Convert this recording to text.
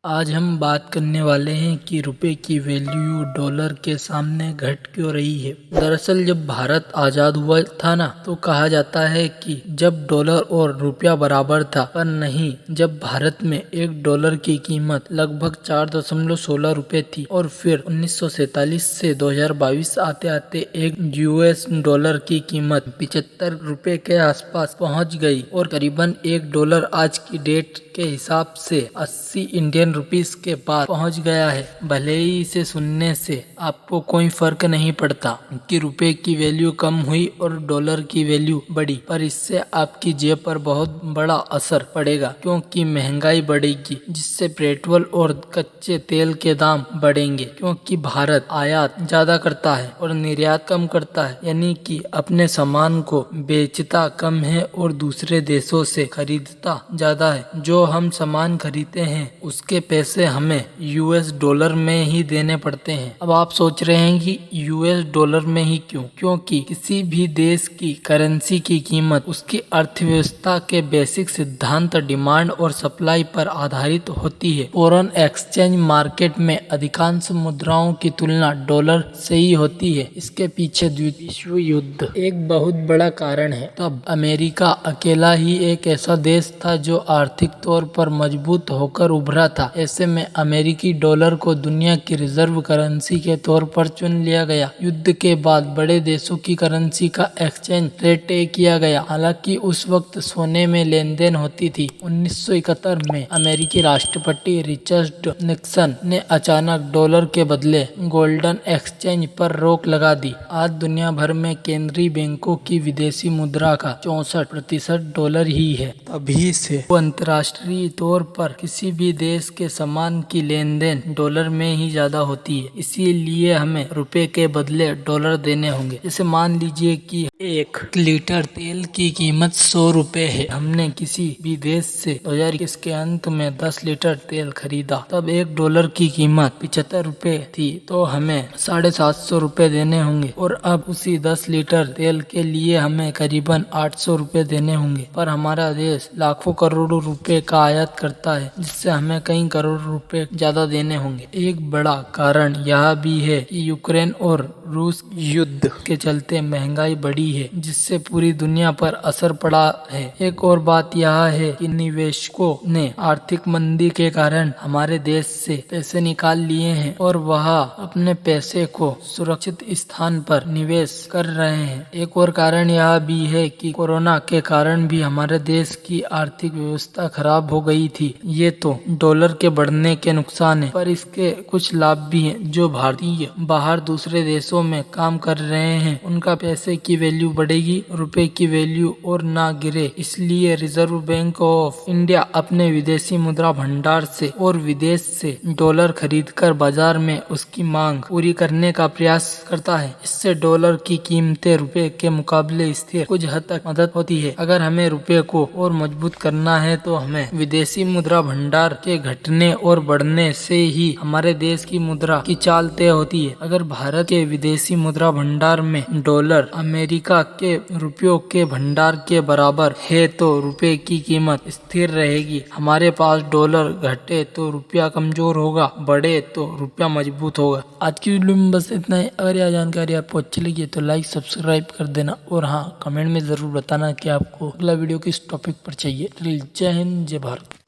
आज हम बात करने वाले हैं कि रुपए की वैल्यू डॉलर के सामने घट क्यों रही है। दरअसल जब भारत आजाद हुआ था ना, तो कहा जाता है कि जब डॉलर और रुपया बराबर था, पर नहीं, जब भारत में एक डॉलर की कीमत लगभग 4.16 रुपए थी और फिर 1947 से 2022 आते आते एक यूएस डॉलर की कीमत 75 रुपए के आसपास पहुंच गई और करीबन एक डॉलर आज की डेट के हिसाब से 80 इंडियन रुपीस के पास पहुंच गया है। भले ही इसे सुनने से आपको कोई फर्क नहीं पड़ता कि रुपए की वैल्यू कम हुई और डॉलर की वैल्यू बढ़ी, पर इससे आपकी जेब पर बहुत बड़ा असर पड़ेगा, क्योंकि महंगाई बढ़ेगी, जिससे पेट्रोल और कच्चे तेल के दाम बढ़ेंगे, क्योंकि भारत आयात ज्यादा करता है और निर्यात कम करता है, यानी कि अपने सामान को बेचता कम है और दूसरे देशों से खरीदता ज्यादा है। जो हम सामान खरीदते हैं उसके पैसे हमें यूएस डॉलर में ही देने पड़ते हैं। अब आप सोच रहे हैं कि यूएस डॉलर में ही क्यों? क्योंकि किसी भी देश की करेंसी की कीमत उसकी अर्थव्यवस्था के बेसिक सिद्धांत डिमांड और सप्लाई पर आधारित होती है। फॉरेन एक्सचेंज मार्केट में अधिकांश मुद्राओं की तुलना डॉलर से ही होती है। इसके पीछे द्वितीय विश्व युद्ध एक बहुत बड़ा कारण है। तब अमेरिका अकेला ही एक ऐसा देश था जो आर्थिक तौर पर मजबूत होकर उभरा था। ऐसे में अमेरिकी डॉलर को दुनिया की रिजर्व करेंसी के तौर पर चुन लिया गया। युद्ध के बाद बड़े देशों की करेंसी का एक्सचेंज रेट तय किया गया। हालांकि उस वक्त सोने में लेन देन होती थी। 1971 में अमेरिकी राष्ट्रपति रिचर्ड निक्सन ने अचानक डॉलर के बदले गोल्डन एक्सचेंज पर रोक लगा दी। आज दुनिया भर में केंद्रीय बैंकों की विदेशी मुद्रा का 64% डॉलर ही है। तभी से अंतर्राष्ट्रीय तौर पर किसी भी देश के सामान की लेन देन डॉलर में ही ज्यादा होती है। इसीलिए हमें रुपए के बदले डॉलर देने होंगे। जैसे मान लीजिए कि 1 लीटर तेल की कीमत 100 रुपए है। हमने किसी भी देश से 2021 के अंत में 10 लीटर तेल खरीदा, तब $1 की कीमत 75 रुपए थी, तो हमें 750 रुपए देने होंगे। और अब उसी 10 लीटर तेल के लिए हमें करीबन 800 रुपए देने होंगे। पर हमारा देश लाखों करोड़ों रुपए का आयात करता है, जिससे हमें कई करोड़ रुपए ज्यादा देने होंगे। एक बड़ा कारण यह भी है कि यूक्रेन और रूस युद्ध के चलते महंगाई बढ़ी है, जिससे पूरी दुनिया पर असर पड़ा है। एक और बात यह है कि निवेशकों ने आर्थिक मंदी के कारण हमारे देश से पैसे निकाल लिए हैं और वह अपने पैसे को सुरक्षित स्थान पर निवेश कर रहे हैं। एक और कारण यह भी है कि कोरोना के कारण भी हमारे देश की आर्थिक व्यवस्था खराब हो गई थी। ये तो डॉलर के बढ़ने के नुकसान है, पर इसके कुछ लाभ भी हैं। जो भारतीय बाहर दूसरे देशों में काम कर रहे हैं, उनका पैसे की वैल्यू बढ़ेगी, रुपए की वैल्यू और ना गिरे। इसलिए रिजर्व बैंक ऑफ इंडिया अपने विदेशी मुद्रा भंडार से और विदेश से डॉलर खरीदकर बाजार में उसकी मांग पूरी करने का प्रयास करता है। इससे डॉलर की कीमतें रुपए के मुकाबले स्थिर कुछ हद तक मदद होती है। अगर हमें रुपए को और मजबूत करना है तो हमें विदेशी मुद्रा भंडार के घटने और बढ़ने से ही हमारे देश की मुद्रा की चाल तय होती है। अगर भारत के विदेशी मुद्रा भंडार में डॉलर अमेरिका के रुपयों के भंडार के बराबर है तो रुपए की कीमत स्थिर रहेगी। हमारे पास डॉलर घटे तो रुपया कमजोर होगा, बढ़े तो रुपया मजबूत होगा। आज की वीडियो में बस इतना ही। अगर यह जानकारी आपको अच्छी लगी तो लाइक सब्सक्राइब कर देना और हाँ, कमेंट में जरूर बताना कि आपको अगला वीडियो किस टॉपिक पर चाहिए। जय हिंद, जय भारत।